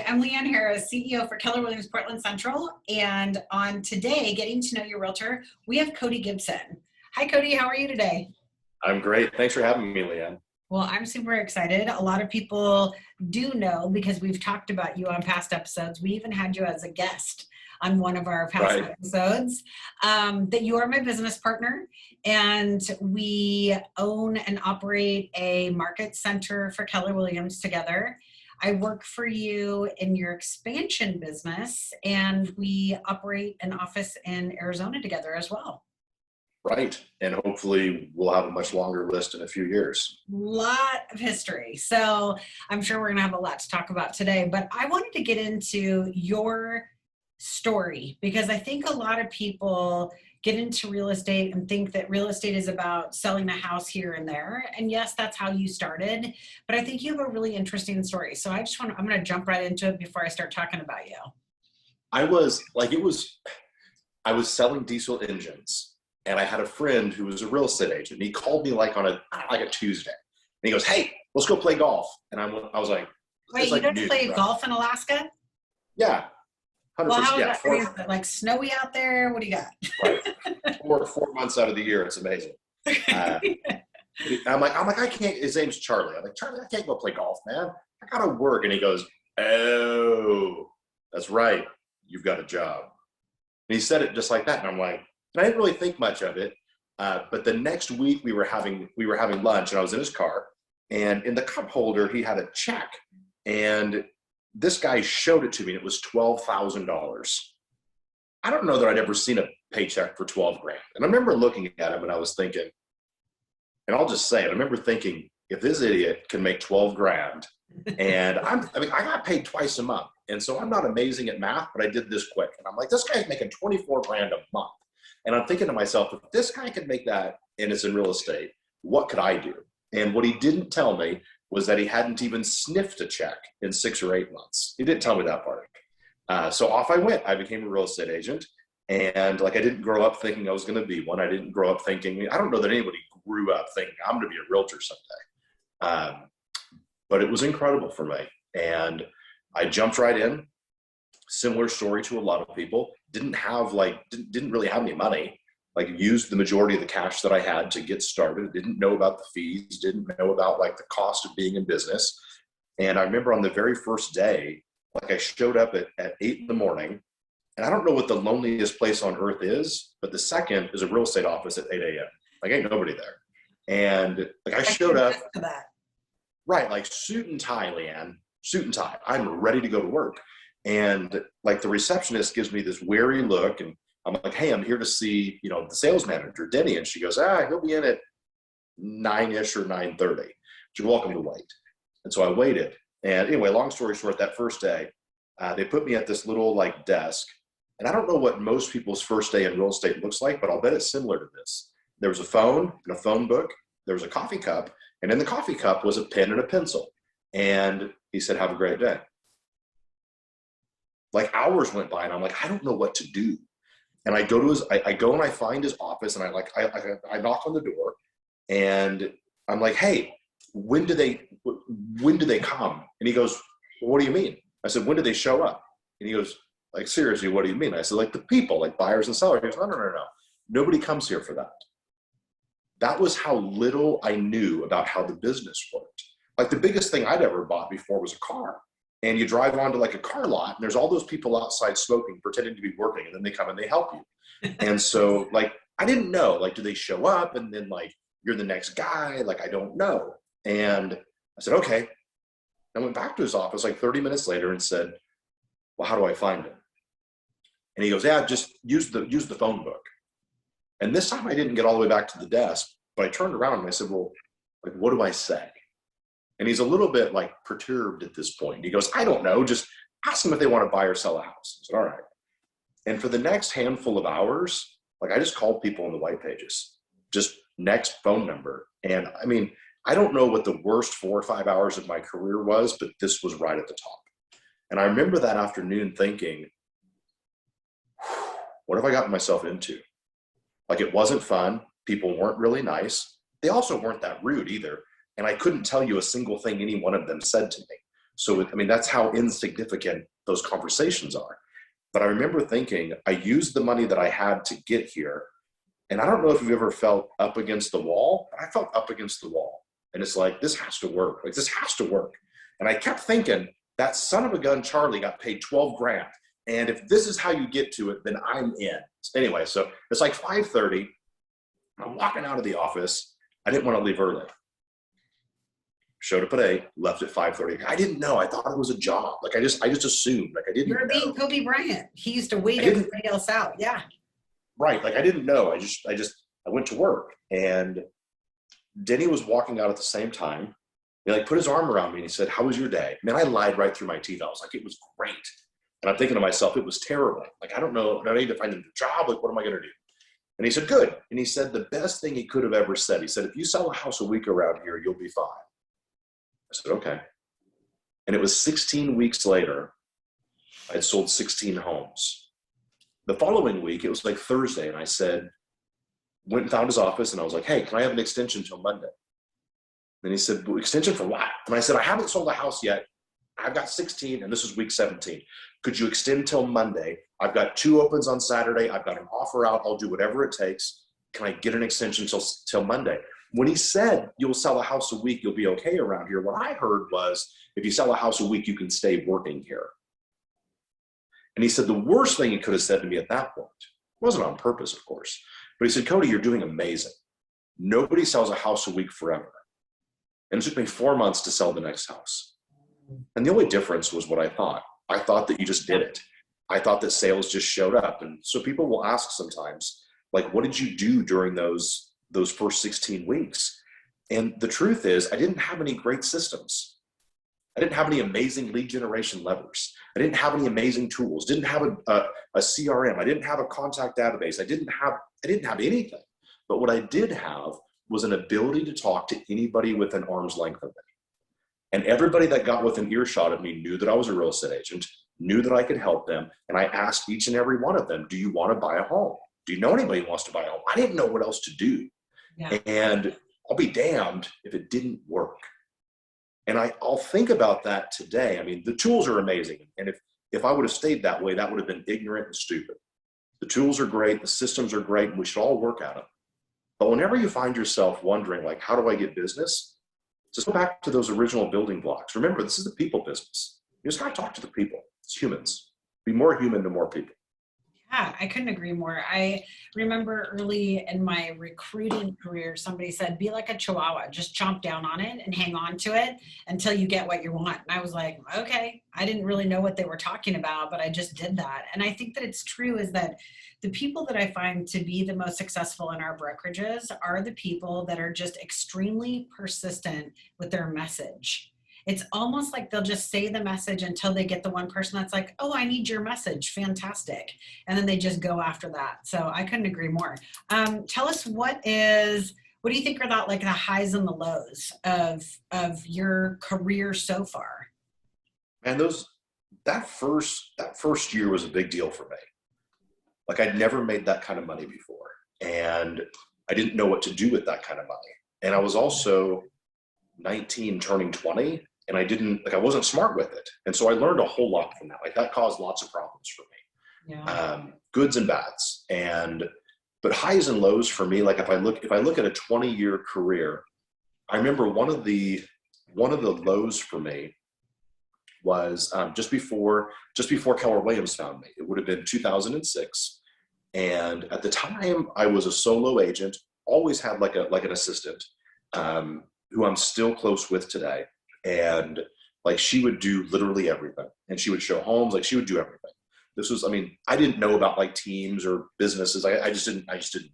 I'm Leanne Harris, CEO for Keller Williams Portland Central. And on today, Getting to Know Your Realtor, we have Cody Gibson. Hi, Cody. How are you today? I'm great. Thanks for having me, Leanne. Well, I'm super excited. A lot of people do know because we've talked about you on past episodes. We even had you as a guest on one of our past episodes, that you are my business partner, and we own and operate a market center for Keller Williams together. I work for you in your expansion business, and we operate an office in Arizona together as well. Right. And hopefully we'll have a much longer list in a few years. Lot of history. So I'm sure we're going to have a lot to talk about today, but I wanted to get into your story because I think a lot of people get into real estate and think that real estate is about selling a house here and there. And yes, that's how you started, but I think you have a really interesting story. So I'm going to jump right into it before I start talking about you. I was selling diesel engines, and I had a friend who was a real estate agent. He called me like on a Tuesday, and he goes, "Hey, let's go play golf." And I was like, "Wait, you don't play golf in Alaska?" Yeah. 100%. Well, how yeah, is it like snowy out there? What do you got? Right. 4 months out of the year, it's amazing. I'm like, I can't. His name's Charlie. I'm like, Charlie, I can't go play golf, man. I gotta work. And he goes, "Oh, that's right. You've got a job." And he said it just like that. And I'm like, and I didn't really think much of it. But the next week we were having lunch, and I was in his car, and in the cup holder he had a check, and this guy showed it to me, and it was $12,000. I don't know that I'd ever seen a paycheck for 12 grand. And I remember looking at him and I was thinking, and I'll just say it, I remember thinking, if this idiot can make 12 grand, and I got paid twice a month. And so I'm not amazing at math, but I did this quick. And I'm like, this guy's making 24 grand a month. And I'm thinking to myself, if this guy could make that and it's in real estate, what could I do? And what he didn't tell me was that he hadn't even sniffed a check in 6 or 8 months. He didn't tell me that part. So off I went. I became a real estate agent. And I didn't grow up thinking I was going to be one. I didn't grow up thinking, I don't know that anybody grew up thinking I'm going to be a realtor someday. But it was incredible for me. And I jumped right in. Similar story to a lot of people. Didn't really have any money. Used the majority of the cash that I had to get started. Didn't know about the fees. Didn't know about the cost of being in business. And I remember on the very first day, I showed up at 8 in the morning, and I don't know what the loneliest place on earth is, but the second is a real estate office at 8 a.m. Ain't nobody there. And I showed up, right, suit and tie, Leanne, suit and tie. I'm ready to go to work. And the receptionist gives me this wary look, and I'm like, "Hey, I'm here to see, the sales manager, Denny." And she goes, "He'll be in at 9-ish or 9:30. You're welcome to wait." And so I waited. And anyway, long story short, that first day, they put me at this little desk. And I don't know what most people's first day in real estate looks like, but I'll bet it's similar to this. There was a phone and a phone book. There was a coffee cup. And in the coffee cup was a pen and a pencil. And he said, "Have a great day." Hours went by, and I'm like, I don't know what to do. And I go and I find his office, and I knock on the door, and I'm like, "Hey, when do they come?" And he goes, "Well, what do you mean?" I said, "When do they show up?" And he goes, "Seriously, what do you mean?" I said, "The people, buyers and sellers." He goes, No. Nobody comes here for that." That was how little I knew about how the business worked. The biggest thing I'd ever bought before was a car. And you drive onto a car lot, and there's all those people outside smoking, pretending to be working, and then they come and they help you. And so I didn't know, do they show up and then you're the next guy? I don't know. And I said, okay. I went back to his office 30 minutes later and said, "Well, how do I find him?" And he goes, "Yeah, just use the phone book." And this time I didn't get all the way back to the desk, but I turned around and I said, "Well, what do I say?" And he's a little bit perturbed at this point. He goes, "I don't know. Just ask them if they want to buy or sell a house." I said, "All right." And for the next handful of hours, I just called people in the white pages, just next phone number. And I don't know what the worst 4 or 5 hours of my career was, but this was right at the top. And I remember that afternoon thinking, what have I gotten myself into? It wasn't fun. People weren't really nice. They also weren't that rude either. And I couldn't tell you a single thing any one of them said to me. So, I mean, that's how insignificant those conversations are. But I remember thinking, I used the money that I had to get here. And I don't know if you've ever felt up against the wall, but I felt up against the wall. And it's like, this has to work. Like, this has to work. And I kept thinking, that son of a gun, Charlie, got paid 12 grand. And if this is how you get to it, then I'm in. Anyway, so it's like 5:30. I'm walking out of the office. I didn't want to leave early. Showed up at 8, left at 5:30. I didn't know. I thought it was a job. Like, I just assumed. Like, I didn't know. You're being Kobe Bryant. He used to wait everybody else out. Yeah. Right. Like, I didn't know. I went to work, and Denny was walking out at the same time. He like put his arm around me and he said, "How was your day?" Man, I lied right through my teeth. I was like, "It was great." And I'm thinking to myself, it was terrible. Like, I don't know. I need to find a new job. Like, what am I going to do? And he said, "Good." And he said, the best thing he could have ever said, he said, "If you sell a house a week around here, you'll be fine." I said, "Okay." And it was 16 weeks later, I had sold 16 homes. The following week, it was like Thursday, and I said, went and found his office, and I was like, "Hey, can I have an extension till Monday?" And he said, "Well, extension for what?" And I said, "I haven't sold a house yet. I've got 16, and this is week 17. Could you extend till Monday? I've got 2 opens on Saturday. I've got an offer out. I'll do whatever it takes. Can I get an extension till Monday?" When he said, "You'll sell a house a week, you'll be okay around here," what I heard was, if you sell a house a week, you can stay working here. And he said the worst thing he could have said to me at that point, wasn't on purpose, of course, but he said, "Cody, you're doing amazing. Nobody sells a house a week forever. And it took me 4 months to sell the next house." And the only difference was what I thought. I thought that you just did it. I thought that sales just showed up. And so people will ask sometimes, like, what did you do during those first 16 weeks? And the truth is, I didn't have any great systems. I didn't have any amazing lead generation levers. I didn't have any amazing tools. Didn't have a CRM. I didn't have a contact database. I didn't have anything. But what I did have was an ability to talk to anybody within arm's length of me. And everybody that got within earshot of me knew that I was a real estate agent, knew that I could help them. And I asked each and every one of them, "Do you want to buy a home? Do you know anybody who wants to buy a home?" I didn't know what else to do. Yeah. And I'll be damned if it didn't work. And I'll think about that today. I mean, the tools are amazing. And if I would have stayed that way, that would have been ignorant and stupid. The tools are great. The systems are great. And we should all work at them. But whenever you find yourself wondering, like, how do I get business? Just go back to those original building blocks. Remember, this is the people business. You just got to talk to the people. It's humans. Be more human to more people. Yeah, I couldn't agree more. I remember early in my recruiting career, somebody said, "Be like a chihuahua, just chomp down on it and hang on to it until you get what you want." And I was like, okay, I didn't really know what they were talking about, but I just did that. And I think that it's true is that the people that I find to be the most successful in our brokerages are the people that are just extremely persistent with their message. It's almost like they'll just say the message until they get the one person that's like, "Oh, I need your message. Fantastic." And then they just go after that. So I couldn't agree more. Tell us what do you think are like the highs and the lows of your career so far? And that first year was a big deal for me. Like, I'd never made that kind of money before. And I didn't know what to do with that kind of money. And I was also 19 turning 20. And I wasn't smart with it. And so I learned a whole lot from that. Like, that caused lots of problems for me, goods and bads. But highs and lows for me, like if I look at a 20-year career, I remember one of the lows for me was just before Keller Williams found me. It would have been 2006. And at the time I was a solo agent, always had like an assistant, who I'm still close with today. And like, she would do literally everything, and she would show homes. Like, she would do everything. I didn't know about like teams or businesses. I just didn't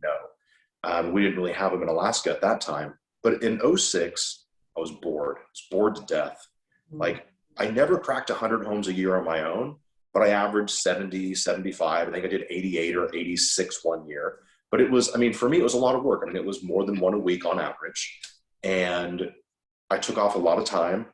know. We didn't really have them in Alaska at that time. But in 2006, I was bored. I was bored to death. Like, I never cracked 100 homes a year on my own, but I averaged 70, 75. I think I did 88 or 86 one year. But for me, it was a lot of work. It was more than one a week on average. And I took off a lot of time.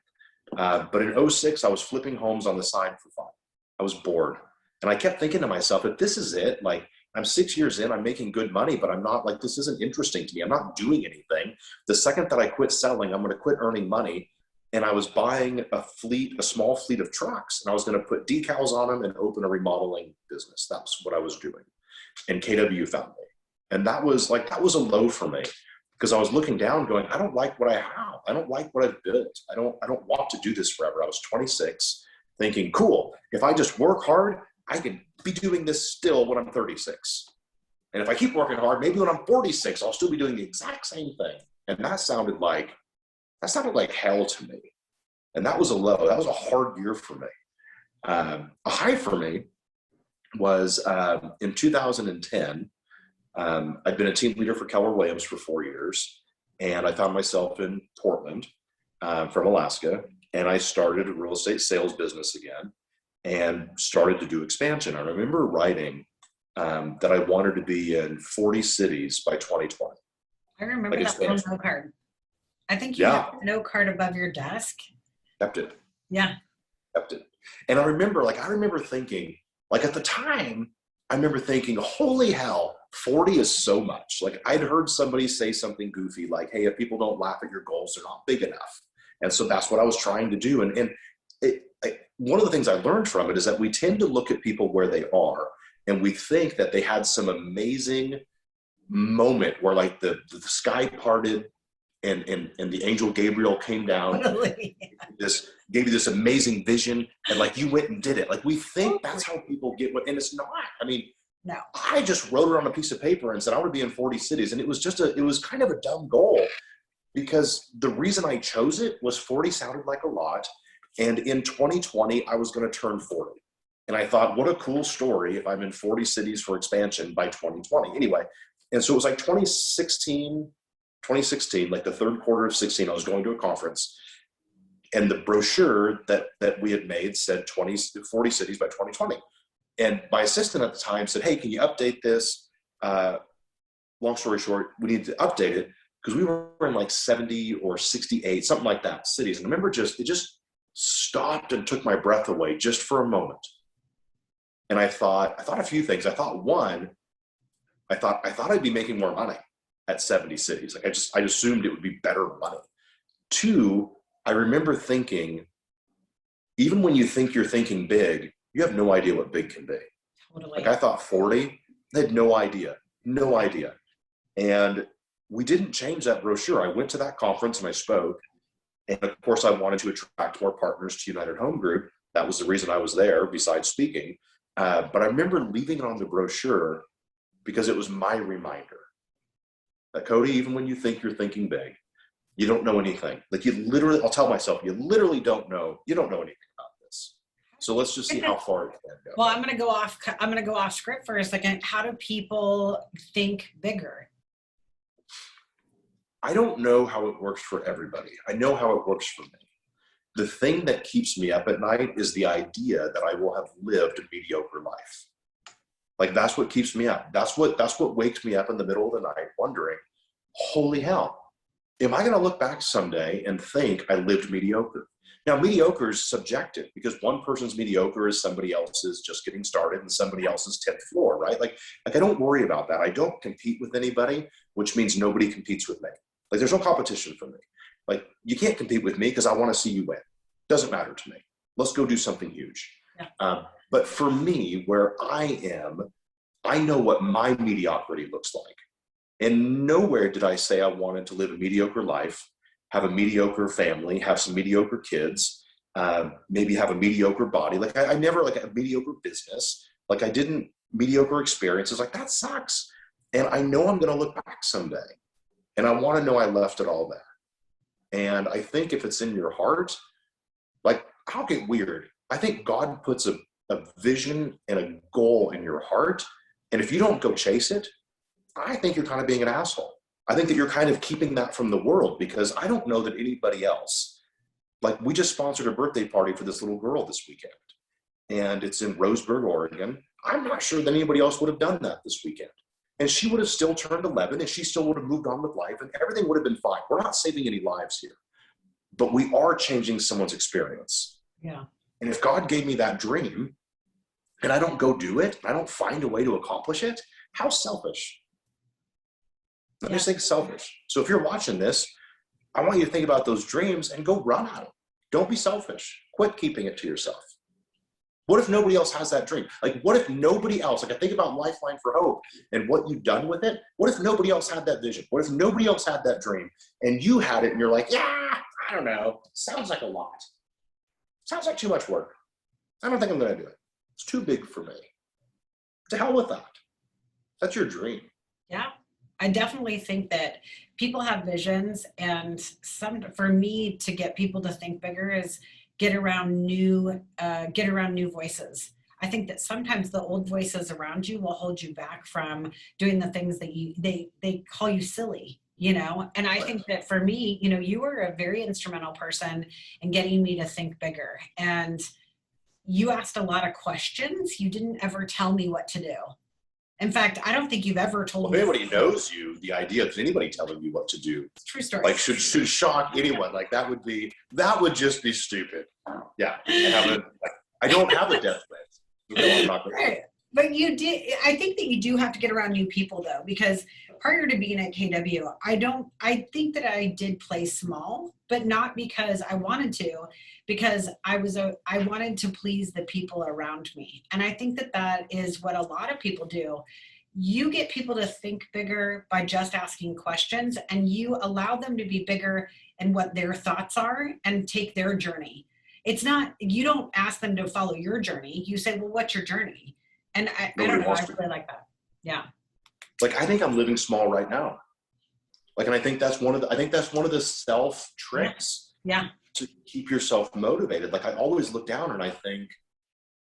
But in 2006, I was flipping homes on the side for fun. I was bored. And I kept thinking to myself, if this is it, like, I'm 6 years in, I'm making good money, but I'm not, like, this isn't interesting to me. I'm not doing anything. The second that I quit selling, I'm going to quit earning money. and I was buying a small fleet of trucks, and I was going to put decals on them and open a remodeling business. That's what I was doing. And KW found me. And that was a low for me, because I was looking down going, I don't like what I have. I don't like what I've built. I don't want to do this forever. I was 26 thinking, cool, if I just work hard, I can be doing this still when I'm 36. And if I keep working hard, maybe when I'm 46, I'll still be doing the exact same thing. And that sounded like hell to me. And that was a low. That was a hard year for me. A high for me was in 2010. I'd been a team leader for Keller Williams for 4 years, and I found myself in Portland from Alaska, and I started a real estate sales business again and started to do expansion. I remember writing that I wanted to be in 40 cities by 2020. I remember that little note card. I think you have a note card above your desk. Kept it. Yeah. Kept it. And I remember thinking, like at the time, I remember thinking, holy hell, 40 is so much. Like I'd heard somebody say something goofy like, hey, if people don't laugh at your goals, they're not big enough. And so that's what I was trying to do. And one of the things I learned from it is that we tend to look at people where they are, and we think that they had some amazing moment where like the sky parted and the angel Gabriel came down, Totally. gave you this amazing vision, and like you went and did it. Like we think that's how people get what, and it's not. I mean, no. I just wrote it on a piece of paper and said I want to be in 40 cities, and it was kind of a dumb goal, because the reason I chose it was 40 sounded like a lot, and in 2020 I was going to turn 40, and I thought, what a cool story if I'm in 40 cities for expansion by 2020. Anyway, and so it was like 2016, like the third quarter of 16, I was going to a conference, and the brochure that we had made said 40 cities by 2020. And my assistant at the time said, hey, can you update this? Long story short, we needed to update it because we were in like 70 or 68, something like that, cities. And I remember it just stopped and took my breath away just for a moment. And I thought a few things. I thought I'd be making more money at 70 cities. Like I assumed it would be better money. 2, I remember thinking, even when you think you're thinking big, you have no idea what big can be. Totally. Like I thought 40, I had no idea. And we didn't change that brochure. I went to that conference and I spoke. And of course I wanted to attract more partners to United Home Group. That was the reason I was there besides speaking. But I remember leaving it on the brochure because it was my reminder that, Cody, even when you think you're thinking big, you don't know anything. Like I'll tell myself, you literally don't know anything about this. So let's just see how far it can go. Well, I'm going to go off script for a second. How do people think bigger? I don't know how it works for everybody. I know how it works for me. The thing that keeps me up at night is the idea that I will have lived a mediocre life. Like that's what keeps me up. That's what wakes me up in the middle of the night wondering, holy hell, am I going to look back someday and think I lived mediocre? Now, mediocre is subjective because one person's mediocre is somebody else's just getting started and somebody else's 10th floor, right? Like I don't worry about that. I don't compete with anybody, which means nobody competes with me. Like there's no competition for me. Like you can't compete with me because I want to see you win. Doesn't matter to me. Let's go do something huge. Yeah. But for me, where I am, I know what my mediocrity looks like. And nowhere did I say I wanted to live a mediocre life, have a mediocre family, have some mediocre kids, maybe have a mediocre body. Like I never like a mediocre business. Like I didn't mediocre experiences. Like that sucks. And I know I'm going to look back someday. And I want to know I left it all there. And I think if it's in your heart, like I'll get weird. I think God puts a vision and a goal in your heart. And if you don't go chase it, I think you're kind of being an asshole. I think that you're kind of keeping that from the world because I don't know that anybody else, like we just sponsored a birthday party for this little girl this weekend and it's in Roseburg, Oregon. I'm not sure that anybody else would have done that this weekend. And she would have still turned 11 and she still would have moved on with life and everything would have been fine. We're not saving any lives here, but we are changing someone's experience. Yeah. And if God gave me that dream and I don't go do it, I don't find a way to accomplish it, how selfish. I just think selfish. So if you're watching this, I want you to think about those dreams and go run on them. Don't be selfish. Quit keeping it to yourself. What if nobody else has that dream? Like, what if nobody else, like I think about Lifeline for Hope and what you've done with it. What if nobody else had that vision? What if nobody else had that dream and you had it and you're like, yeah, I don't know. Sounds like a lot. Sounds like too much work. I don't think I'm going to do it. It's too big for me. To hell with that. That's your dream. Yeah. I definitely think that people have visions, and for me to get people to think bigger is get around new voices. I think that sometimes the old voices around you will hold you back from doing the things that they call you silly, you know? And I think that for me, you know, you were a very instrumental person in getting me to think bigger. And you asked a lot of questions. You didn't ever tell me what to do. In fact, I don't think you've ever told me. If anybody knows you, the idea of anybody telling you what to do, true story, like should shock anyone. Like that would just be stupid. Yeah, I don't have a death wish. Right. But you did. I think that you do have to get around new people though, because prior to being at KW, I think that I did play small, but not because I wanted to, because I wanted to please the people around me. And I think that that is what a lot of people do. You get people to think bigger by just asking questions, and you allow them to be bigger in what their thoughts are and take their journey. It's not, you don't ask them to follow your journey. You say, well, what's your journey? And I don't know, I really like that. Yeah. Like, I think I'm living small right now. Like, and I think that's one of the self tricks. Yeah. To keep yourself motivated. Like, I always look down and I think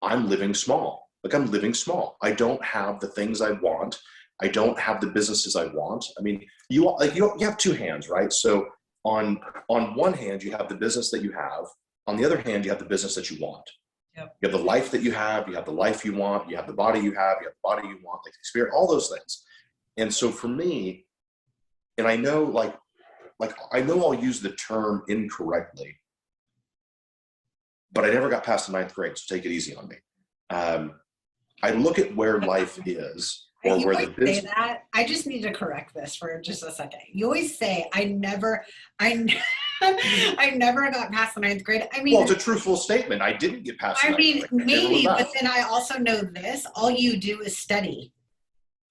I'm living small. Like, I'm living small. I don't have the things I want. I don't have the businesses I want. I mean, you have two hands, right? So on one hand, you have the business that you have. On the other hand, you have the business that you want. Yep. You have the life that you have the life you want, you have the body you have the body you want, like experience, all those things. And so for me, and I know like I know I'll use the term incorrectly, but I never got past the 9th grade, so take it easy on me. I look at where life is, or you where the business. Say that. I just need to correct this for just a second. You always say, I never got past the 9th grade. I mean, well, it's a truthful statement. I didn't get past. I mean, maybe, but then I also know this: all you do is study.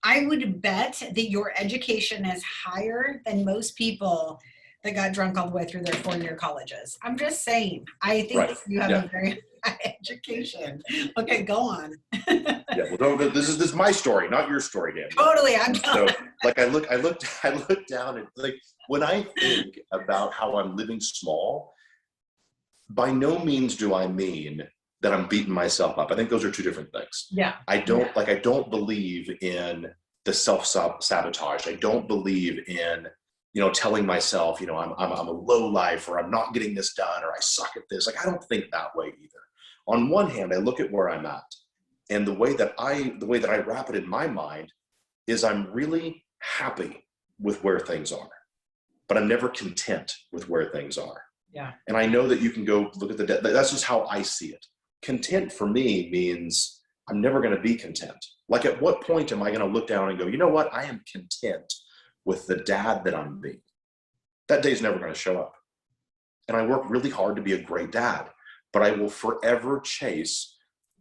I would bet that your education is higher than most people that got drunk all the way through their 4-year colleges. I'm just saying. I think you have a very high education. Okay, go on. Yeah, well, this is my story, not your story, Dan. Totally, I'm done. So, like, I look down and like when I think about how I'm living small, by no means do I mean that I'm beating myself up. I think those are two different things. Yeah. I don't believe in the self-sabotage. I don't believe in, telling myself, I'm a low life, or I'm not getting this done, or I suck at this. Like, I don't think that way either. On one hand, I look at where I'm at, and the way that I wrap it in my mind is I'm really happy with where things are, but I'm never content with where things are. Yeah. And I know that you can go look at that's just how I see it. Content for me means I'm never going to be content. Like, at what point am I going to look down and go, you know what? I am content with the dad that I'm being. That day's never going to show up. And I work really hard to be a great dad, but I will forever chase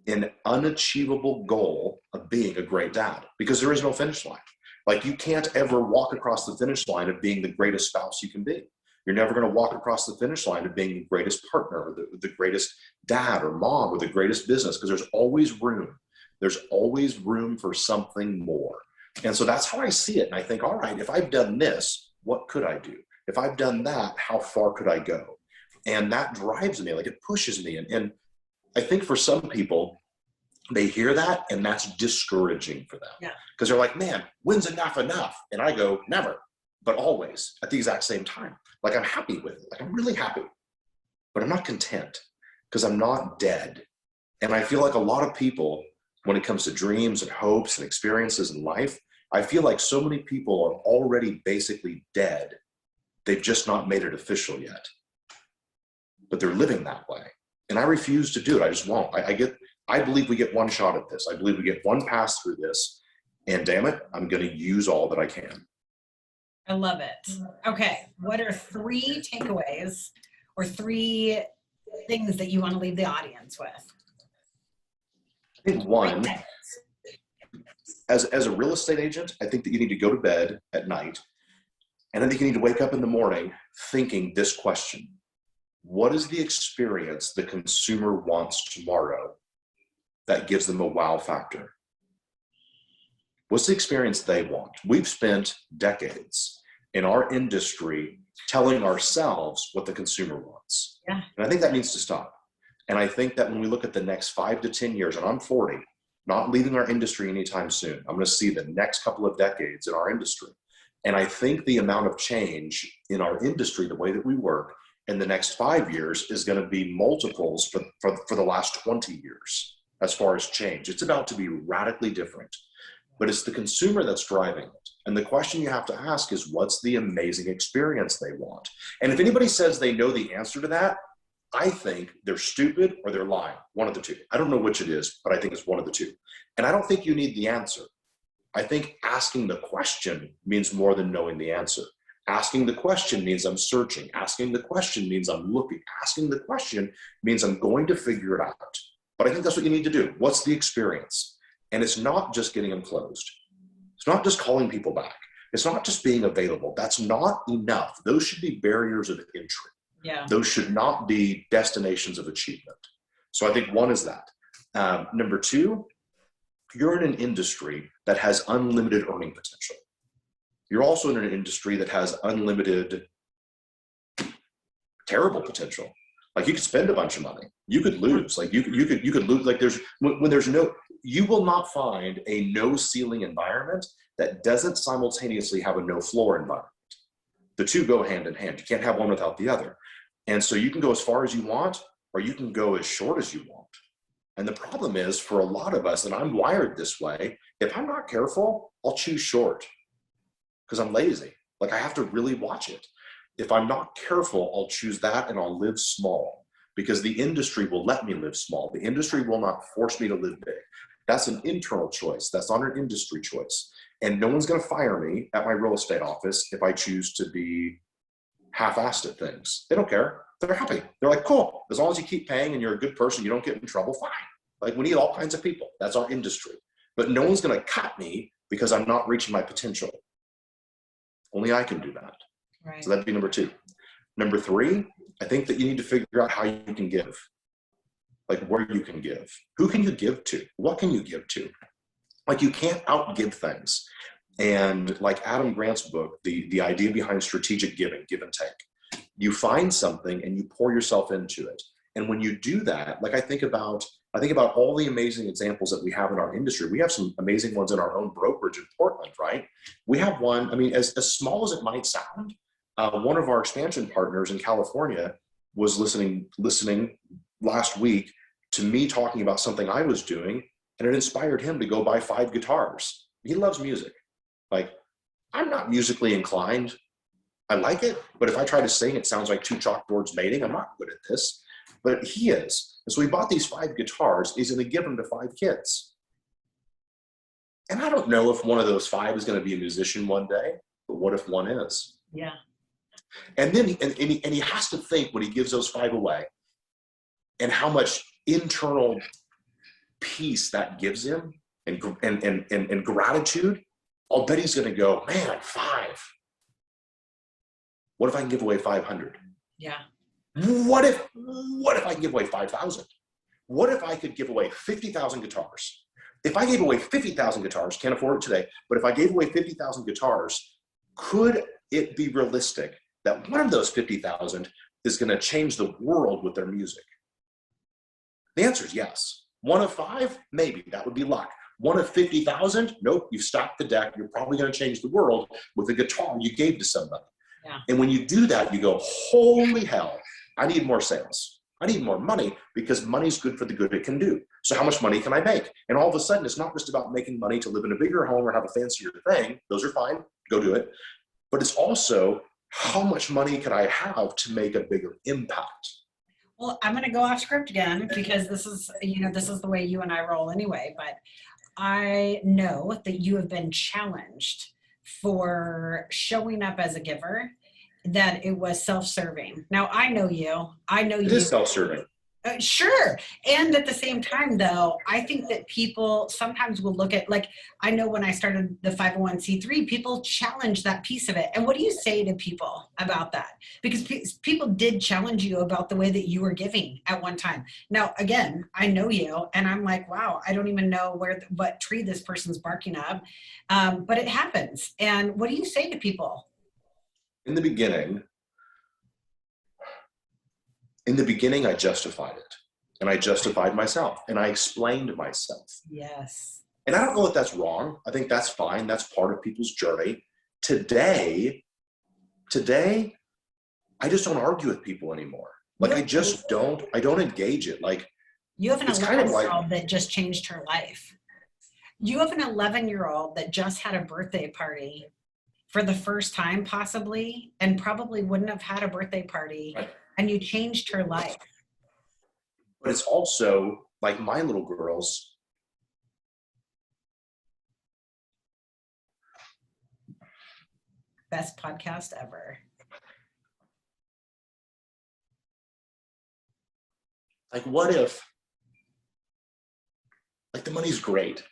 an unachievable goal of being a great dad, because there is no finish line. Like, you can't ever walk across the finish line of being the greatest spouse you can be. You're never going to walk across the finish line of being the greatest partner, or the greatest dad or mom, or the greatest business, because there's always room. There's always room for something more. And so that's how I see it. And I think, all right, if I've done this, what could I do? If I've done that, how far could I go? And that drives me, like, it pushes me. And I think for some people, they hear that and that's discouraging for them. Yeah. Because they're like, man, when's enough? And I go, never, but always at the exact same time. Like, I'm happy with it. Like, I'm really happy, but I'm not content because I'm not dead. And I feel like a lot of people, when it comes to dreams and hopes and experiences in life, I feel like so many people are already basically dead. They've just not made it official yet, but they're living that way. And I refuse to do it. I just won't. I believe we get one shot at this. I believe we get one pass through this, and damn it, I'm going to use all that I can. I love it. Okay. What are 3 takeaways or 3 things that you want to leave the audience with? I think one, as a real estate agent, I think that you need to go to bed at night, and I think you need to wake up in the morning thinking this question: what is the experience the consumer wants tomorrow that gives them a wow factor? What's the experience they want? We've spent decades in our industry telling ourselves what the consumer wants. Yeah. And I think that needs to stop. And I think that when we look at the next 5 to 10 years, and I'm 40, not leaving our industry anytime soon, I'm going to see the next couple of decades in our industry. And I think the amount of change in our industry, the way that we work, in the next 5 years is going to be multiples for the last 20 years as far as change. It's about to be radically different, but it's the consumer that's driving it. And the question you have to ask is, what's the amazing experience they want? And if anybody says they know the answer to that, I think they're stupid or they're lying, one of the two. I don't know which it is, but I think it's one of the two. And I don't think you need the answer. I think asking the question means more than knowing the answer. Asking the question means I'm searching. Asking the question means I'm looking. Asking the question means I'm going to figure it out. But I think that's what you need to do. What's the experience? And it's not just getting them closed. It's not just calling people back. It's not just being available. That's not enough. Those should be barriers of entry. Yeah. Those should not be destinations of achievement. So I think one is that. Number two, you're in an industry that has unlimited earning potential. You're also in an industry that has unlimited terrible potential. Like, you could spend a bunch of money, you could lose. Like you could lose. Like, when there's no, you will not find a no ceiling environment that doesn't simultaneously have a no floor environment. The two go hand in hand. You can't have one without the other. And so you can go as far as you want, or you can go as short as you want. And the problem is, for a lot of us, and I'm wired this way, if I'm not careful, I'll choose short because I'm lazy. Like, I have to really watch it. If I'm not careful, I'll choose that, and I'll live small because the industry will let me live small. The industry will not force me to live big. That's an internal choice. That's not an industry choice. And no one's going to fire me at my real estate office if I choose to be half-assed at things. They don't care. They're happy. They're like, cool. As long as you keep paying and you're a good person, you don't get in trouble, fine. Like, we need all kinds of people. That's our industry. But no one's going to cut me because I'm not reaching my potential. Only I can do that. Right. So that'd be number two. Number three, I think that you need to figure out how you can give. Like, where you can give. Who can you give to? What can you give to? Like, you can't outgive things. And like Adam Grant's book, the idea behind strategic giving, give and take. You find something and you pour yourself into it. And when you do that, like, I think about all the amazing examples that we have in our industry. We have some amazing ones in our own brokerage in Portland, right? We have one, I mean, as small as it might sound, one of our expansion partners in California was listening last week to me talking about something I was doing, and it inspired him to go buy 5 guitars. He loves music. Like, I'm not musically inclined. I like it, but if I try to sing, it sounds like 2 chalkboards mating. I'm not good at this, but he is. And so he bought these 5 guitars. He's going to give them to 5 kids. And I don't know if one of those 5 is going to be a musician one day, but what if one is? Yeah. And then he has to think, when he gives those 5 away, and how much internal peace that gives him, and gratitude. I'll bet he's going to go, man, 5. What if I can give away 500? Yeah. What if I can give away 5,000? What if I could give away 50,000 guitars? If I gave away 50,000 guitars, can't afford it today, but if I gave away 50,000 guitars, could it be realistic that one of those 50,000 is going to change the world with their music? The answer is yes. 1 of 5, maybe. That would be luck. 1 of 50,000, nope, you've stacked the deck. You're probably going to change the world with a guitar you gave to somebody. Yeah. And when you do that, you go, holy hell, I need more sales. I need more money, because money's good for the good it can do. So how much money can I make? And all of a sudden, it's not just about making money to live in a bigger home or have a fancier thing. Those are fine. Go do it. But it's also, how much money can I have to make a bigger impact? Well, I'm going to go off script again, because this is the way you and I roll anyway. But I know that you have been challenged for showing up as a giver, that it was self-serving. Now, I know you. It is self-serving. Sure. And at the same time, though, I think that people sometimes will look at, like, I know when I started the 501c3, people challenge that piece of it. And what do you say to people about that? Because people did challenge you about the way that you were giving at one time. Now, again, I know you, and I'm like, wow, I don't even know what tree this person's barking up. But it happens. And what do you say to people? In the beginning, I justified it, and I justified myself, and I explained myself. Yes. And I don't know if that's wrong. I think that's fine. That's part of people's journey. Today, I just don't argue with people anymore. Like, I don't engage it. Like, you have an it's kind of like, 11-year-old that just changed her life. You have an 11-year-old that just had a birthday party for the first time, possibly, and probably wouldn't have had a birthday party. Right. And you changed her life. But it's also like my little girls. Best podcast ever. Like, what if, like, the money's great,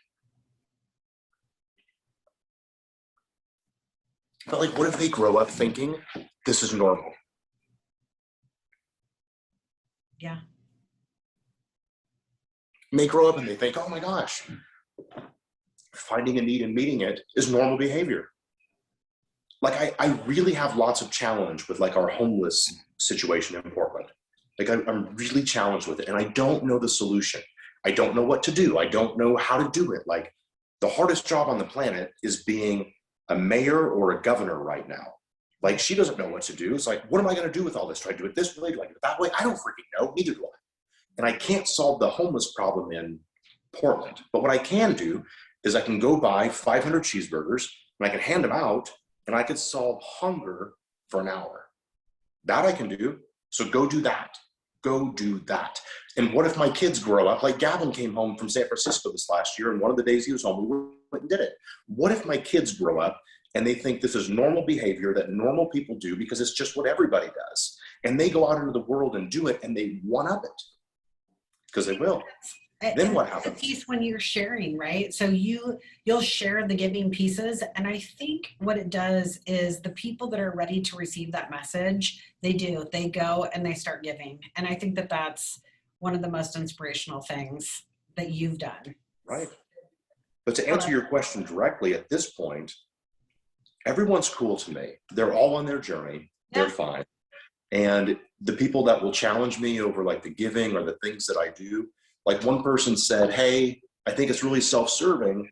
but like, what if they grow up thinking this is normal? Yeah. And they grow up and they think, oh my gosh, finding a need and meeting it is normal behavior. Like, I really have lots of challenge with like our homeless situation in Portland. Like, I'm really challenged with it, and I don't know the solution. I don't know what to do. I don't know how to do it. Like, the hardest job on the planet is being a mayor or a governor right now. Like, she doesn't know what to do. It's like, what am I going to do with all this? Do I do it this way? Do I do it that way? I don't freaking know. Neither do I. And I can't solve the homeless problem in Portland. But what I can do is I can go buy 500 cheeseburgers and I can hand them out, and I could solve hunger for an hour. That I can do. So go do that. Go do that. And what if my kids grow up? Like, Gavin came home from San Francisco this last year, and one of the days he was home, we went and did it. What if my kids grow up and they think this is normal behavior that normal people do because it's just what everybody does? And they go out into the world and do it, and they one-up it. Because they will. Then what happens? The piece when you're sharing, right? So you'll share the giving pieces. And I think what it does is the people that are ready to receive that message, they go and they start giving. And I think that that's one of the most inspirational things that you've done. Right. But to answer your question directly, at this point, everyone's cool to me. They're all on their journey. They're fine. And the people that will challenge me over like the giving or the things that I do, like one person said, hey, I think it's really self-serving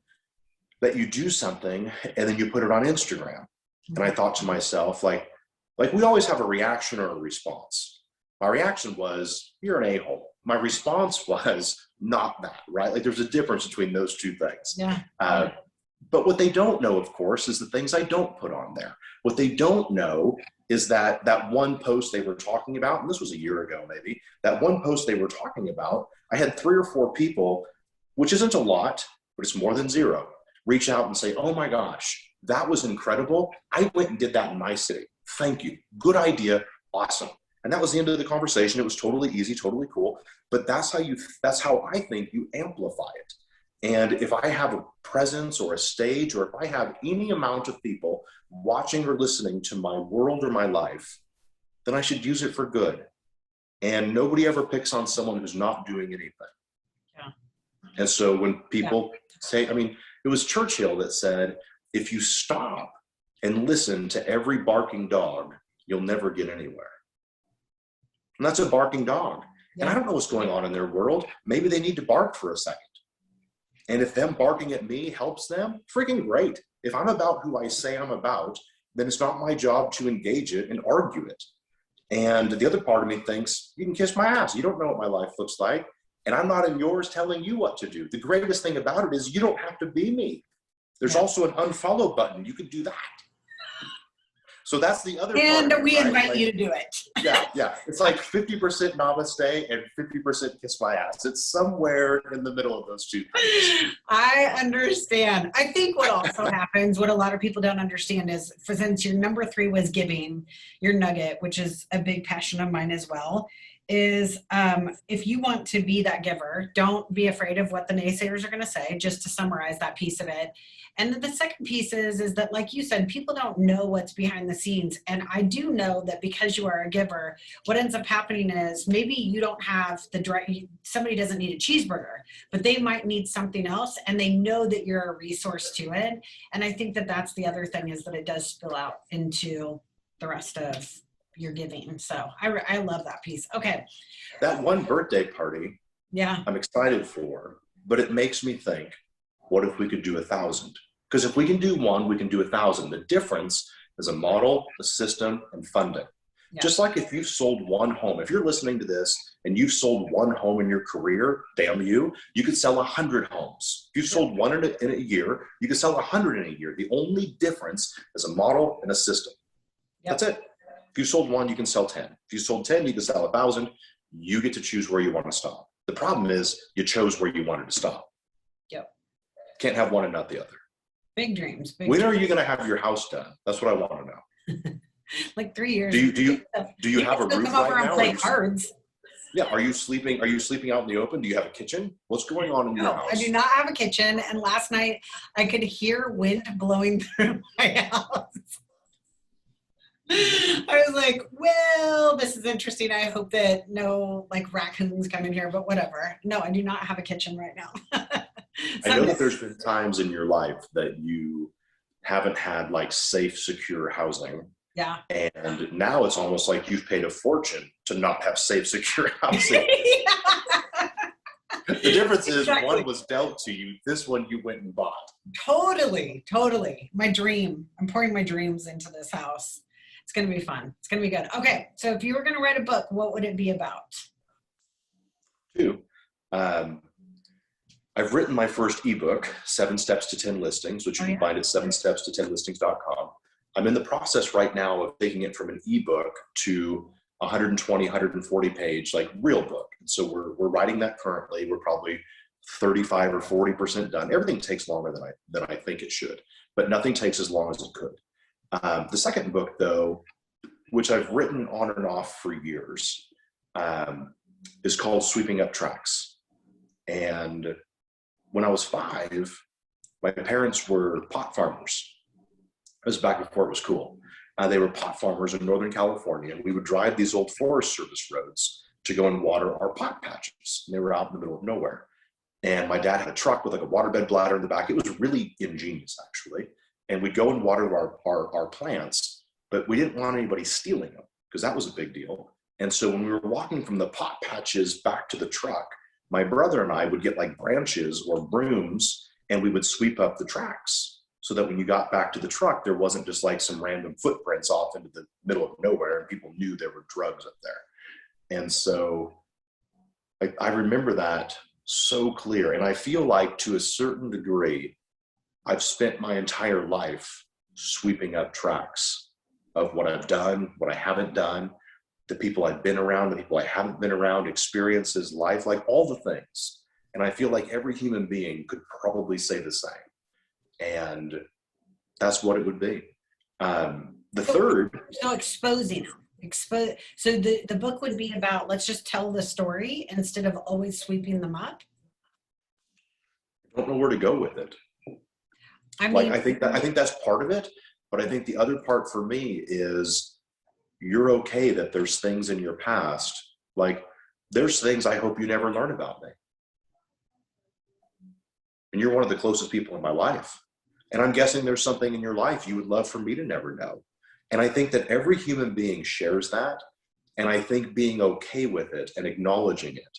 that you do something and then you put it on Instagram. And I thought to myself, like we always have a reaction or a response. My reaction was, you're an a-hole. My response was not that, right? Like, there's a difference between those two things. Yeah. But what they don't know, of course, is the things I don't put on there. What they don't know is that one post they were talking about, and this was a year ago maybe, that one post they were talking about, I had 3 or 4 people, which isn't a lot, but it's more than 0, reach out and say, oh my gosh, that was incredible. I went and did that in my city. Thank you. Good idea. Awesome. And that was the end of the conversation. It was totally easy, totally cool. But that's how I think you amplify it. And if I have a presence or a stage, or if I have any amount of people watching or listening to my world or my life, then I should use it for good. And nobody ever picks on someone who's not doing anything. Yeah. And so when people say, I mean, it was Churchill that said, if you stop and listen to every barking dog, you'll never get anywhere. And that's a barking dog. Yeah. And I don't know what's going on in their world. Maybe they need to bark for a second. And if them barking at me helps them, freaking great. If I'm about who I say I'm about, then it's not my job to engage it and argue it. And the other part of me thinks, you can kiss my ass. You don't know what my life looks like. And I'm not in yours telling you what to do. The greatest thing about it is you don't have to be me. There's also an unfollow button. You can do that. So that's the other part. And we invite you to do it. Yeah. It's like 50% namaste and 50% kiss my ass. It's somewhere in the middle of those two things. I understand. I think what also happens, what a lot of people don't understand is, since your number 3 was giving, your nugget, which is a big passion of mine as well, is if you want to be that giver, don't be afraid of what the naysayers are going to say, just to summarize that piece of it. And then the second piece is that, like you said, people don't know what's behind the scenes. And I do know that because you are a giver, what ends up happening is maybe you don't have somebody doesn't need a cheeseburger, but they might need something else, and they know that you're a resource to it. And I think that that's the other thing, is that it does spill out into the rest of your giving. So I love that piece. Okay. That one birthday party, Yeah. I'm excited for, but it makes me think, what if we could do 1,000? Because if we can do one, we can do 1,000. The difference is a model, a system, and funding. Yeah. Just like if you've sold one home, if you're listening to this and you've sold one home in your career, damn you could sell 100 homes. If you've sold one in a year, you could sell 100 in a year. The only difference is a model and a system. Yep. That's it. If you sold one, you can sell 10. If you sold 10, you can sell 1,000. You get to choose where you want to stop. The problem is you chose where you wanted to stop. Yep. Can't have one and not the other. Big dreams. When are you going to have your house done? That's what I want to know. Like 3 years. Do you have a roof come over right and now? Play cards. Yeah. Are you sleeping out in the open? Do you have a kitchen? What's going on in your house? I do not have a kitchen. And last night I could hear wind blowing through my house. I was like, well, this is interesting. I hope that no raccoons come in here, but whatever. No, I do not have a kitchen right now. I know that there's been times in your life that you haven't had safe, secure housing. Yeah. And now it's almost like you've paid a fortune to not have safe, secure housing. The difference is one was dealt to you. This one you went and bought. Totally. My dream. I'm pouring my dreams into this house. It's going to be fun. It's going to be good. Okay. So if you were going to write a book, what would it be about? 2. I've written my first ebook, 7 Steps to 10 Listings, which you can find at 7stepsto10listings.com. I'm in the process right now of taking it from an ebook to 120, 140 page, real book. And so we're writing that currently. We're probably 35 or 40% done. Everything takes longer than I think it should, but nothing takes as long as it could. The second book, though, which I've written on and off for years, is called Sweeping Up Tracks. And when I was 5, my parents were pot farmers. It was back before it was cool. They were pot farmers in Northern California, and we would drive these old Forest Service roads to go and water our pot patches. And they were out in the middle of nowhere. And my dad had a truck with a waterbed bladder in the back. It was really ingenious, actually. And we'd go and water our plants, but we didn't want anybody stealing them because that was a big deal. And so when we were walking from the pot patches back to the truck, my brother and I would get branches or brooms, and we would sweep up the tracks so that when you got back to the truck, there wasn't just some random footprints off into the middle of nowhere and people knew there were drugs up there. And so I remember that so clear. And I feel like to a certain degree, I've spent my entire life sweeping up tracks of what I've done, what I haven't done, the people I've been around, the people I haven't been around, experiences, life, all the things. And I feel like every human being could probably say the same. And that's what it would be. Third. So exposing them. So the book would be about, let's just tell the story instead of always sweeping them up. I don't know where to go with it. I think that's part of it, but I think the other part for me is you're okay that there's things in your past, there's things I hope you never learn about me. And you're one of the closest people in my life. And I'm guessing there's something in your life you would love for me to never know. And I think that every human being shares that. And I think being okay with it and acknowledging it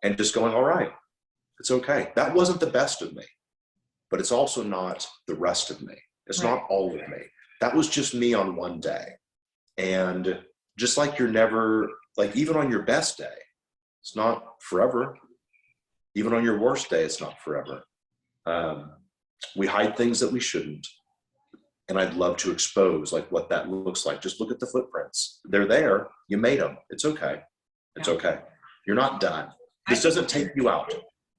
and just going, all right, it's okay. That wasn't the best of me, but it's also not the rest of me. It's not all of me. That was just me on one day. And just you're never, even on your best day, it's not forever. Even on your worst day, it's not forever. We hide things that we shouldn't. And I'd love to expose what that looks like. Just look at the footprints. They're there. You made them. It's okay. It's okay. You're not done. This doesn't take you out.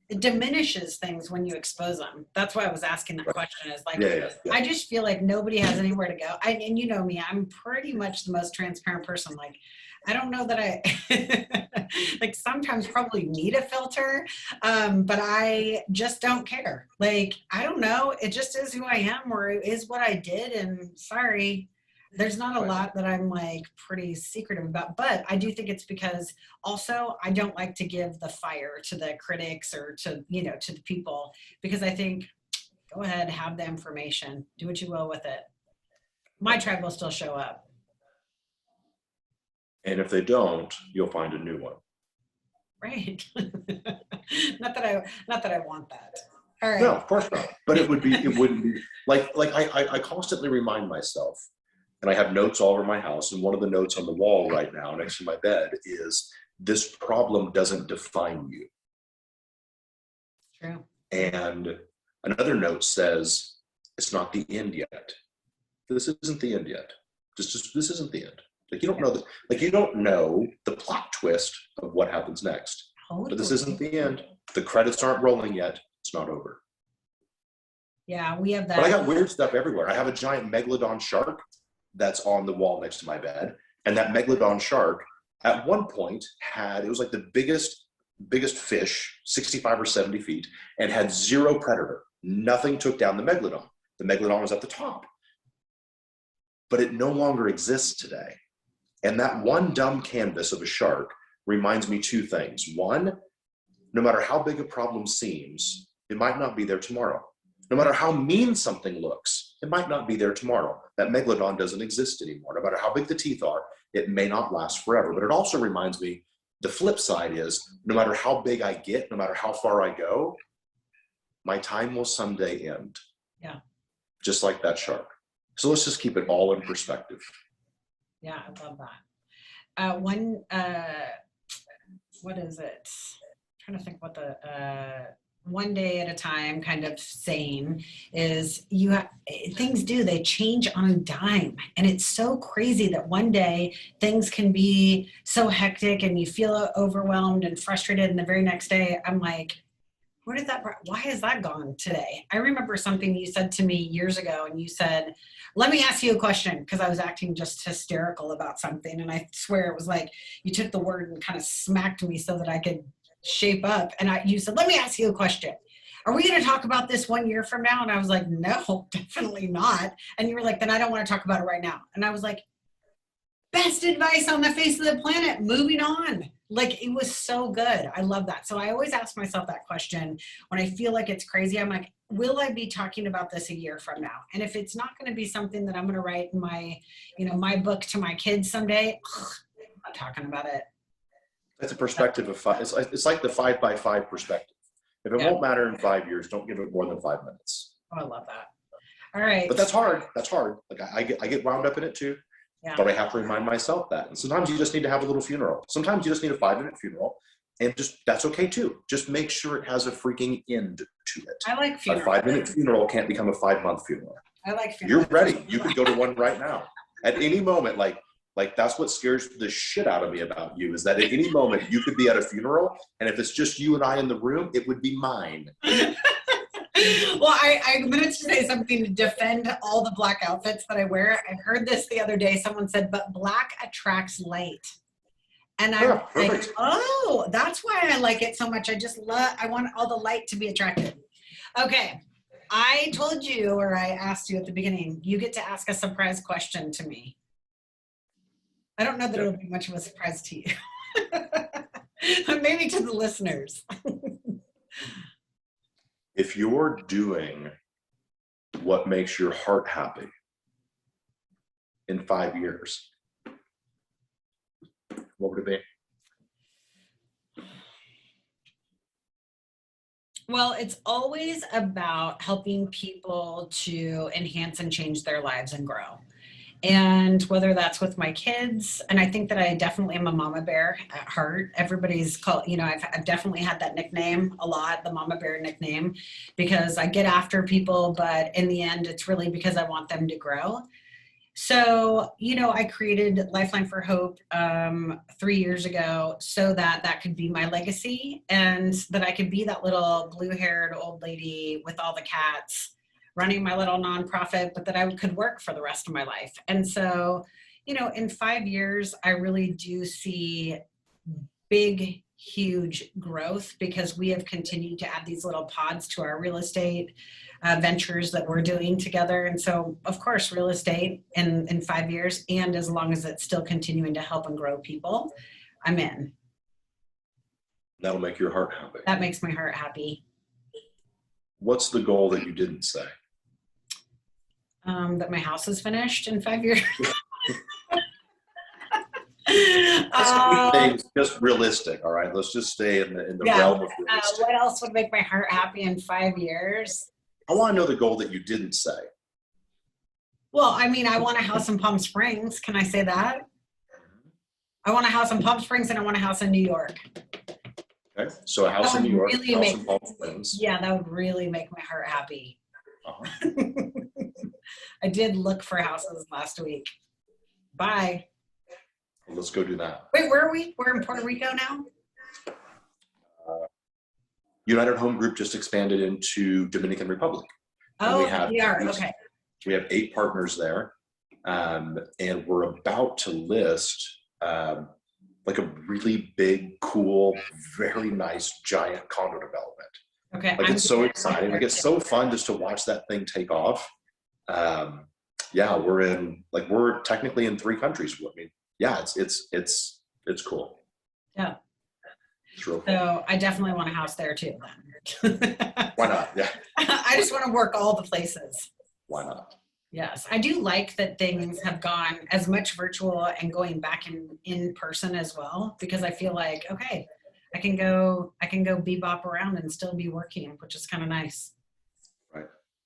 It diminishes things when you expose them. That's why I was asking that question is I just feel like nobody has anywhere to go. And you know me, I'm pretty much the most transparent person. I don't know that like sometimes probably need a filter, but I just don't care. Like, I don't know. It just is who I am, or it is what I did. And sorry, there's not a lot that I'm like pretty secretive about, but I do think it's because also I don't like to give the fire to the critics or to, you know, to the people, because I think, go ahead, have the information, do what you will with it. My tribe will still show up. And if they don't, you'll find a new one. Right. not that I want that. All right. No, of course not. But it wouldn't be like I constantly remind myself, and I have notes all over my house, and one of the notes on the wall right now next to my bed is, this problem doesn't define you. True. And another note says, it's not the end yet. This isn't the end yet. Just this isn't the end. Like, you don't know you don't know the plot twist of what happens next. But this isn't the end. The credits aren't rolling yet. It's not over. Yeah, we have that. But I got weird stuff everywhere. I have a giant megalodon shark that's on the wall next to my bed. And that megalodon shark at one point it was like the biggest fish, 65 or 70 feet, and had zero predator. Nothing took down the megalodon. The megalodon was at the top. But it no longer exists today. And that one dumb canvas of a shark reminds me two things. One, no matter how big a problem seems, it might not be there tomorrow. No matter how mean something looks, it might not be there tomorrow. That megalodon doesn't exist anymore. No matter how big the teeth are, it may not last forever. But it also reminds me, the flip side is, no matter how big I get, no matter how far I go, my time will someday end. Yeah. Just like that shark. So let's just keep it all in perspective. Yeah, I love that. What is it? I'm trying to think what the one day at a time kind of saying is, they change on a dime. And it's so crazy that one day things can be so hectic and you feel overwhelmed and frustrated. And the very next day, I'm like, why is that gone today? I remember something you said to me years ago, and you said, let me ask you a question, because I was acting just hysterical about something. And I swear it was like you took the word and kind of smacked me so that I could shape up. And you said, let me ask you a question. Are we going to talk about this 1 year from now? And I was like, no, definitely not. And you were like, then I don't want to talk about it right now. And I was like, best advice on the face of the planet, moving on. Like, it was so good. I love that. So I always ask myself that question when I feel like it's crazy. I'm like, will I be talking about this a year from now? And if it's not going to be something that I'm going to write in my book to my kids someday, I'm not talking about it. That's a perspective of 5. It's like the 5 by 5 perspective. If it won't matter in 5 years, don't give it more than 5 minutes. Oh, I love that. All right. But that's hard. That's hard. Like, I get wound up in it too. Yeah. But I have to remind myself that. And sometimes you just need to have a little funeral. Sometimes you just need a 5-minute funeral, and that's okay too. Just make sure it has a freaking end to it. I like funerals. A 5-minute funeral can't become a 5-month funeral. I like funerals. You're ready. You could go to one right now. At any moment, like that's what scares the shit out of me about you, is that at any moment you could be at a funeral, and if it's just you and I in the room, it would be mine. Well, I'm going to say something to defend all the black outfits that I wear. I heard this the other day. Someone said, but black attracts light. And I'm like, oh, that's why I like it so much. I want all the light to be attracted. Okay. I told you, or I asked you at the beginning, you get to ask a surprise question to me. I don't know that it'll be much of a surprise to you. But maybe to the listeners. If you're doing what makes your heart happy in 5 years, what would it be? Well, it's always about helping people to enhance and change their lives and grow. And whether that's with my kids, and I think that I definitely am a mama bear at heart. Everybody's called, I've definitely had that nickname a lot, the mama bear nickname, because I get after people, but in the end, it's really because I want them to grow. So, I created Lifeline for Hope 3 years ago so that could be my legacy, and that I could be that little blue-haired old lady with all the cats running my little nonprofit, but that I could work for the rest of my life. And so, in 5 years, I really do see big, huge growth because we have continued to add these little pods to our real estate ventures that we're doing together. And so, of course, real estate in 5 years, and as long as it's still continuing to help and grow people, I'm in. That'll make your heart happy. That makes my heart happy. What's the goal that you didn't say? That my house is finished in 5 years. Things just realistic. All right, let's just stay in the realm of realistic. What else would make my heart happy in 5 years? I want to know the goal that you didn't say. Well, I mean, I want a house in Palm Springs. Can I say that? I want a house in Palm Springs and I want a house in New York. Okay, so a house in New York, really a house in Palm Springs. Yeah, that would really make my heart happy. Uh-huh. I did look for houses last week. Bye. Well, let's go do that. Wait, where are we? We're in Puerto Rico now? United Home Group just expanded into Dominican Republic. Oh, we are. Okay. We have 8 partners there. And we're about to list like a really big, cool, very nice, giant condo development. Okay. Like it's so exciting. Like it's so fun just to watch that thing take off. Yeah, we're technically in 3 countries. I mean, yeah, it's cool. Yeah. It's real cool. So I definitely want a house there too then. Why not? Yeah. I just want to work all the places. Why not? Yes. I do like that things have gone as much virtual and going back in person as well, because I feel like, okay, I can go bebop around and still be working, which is kind of nice. Right.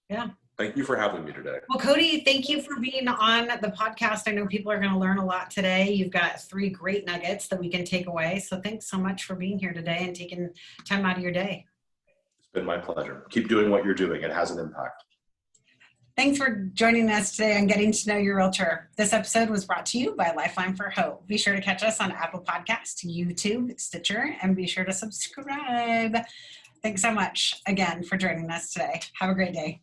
Yeah. Thank you for having me today. Well, Cody, thank you for being on the podcast. I know people are going to learn a lot today. You've got 3 great nuggets that we can take away. So thanks so much for being here today and taking time out of your day. It's been my pleasure. Keep doing what you're doing. It has an impact. Thanks for joining us today on Getting to Know Your Realtor. This episode was brought to you by Lifeline for Hope. Be sure to catch us on Apple Podcasts, YouTube, Stitcher, and be sure to subscribe. Thanks so much again for joining us today. Have a great day.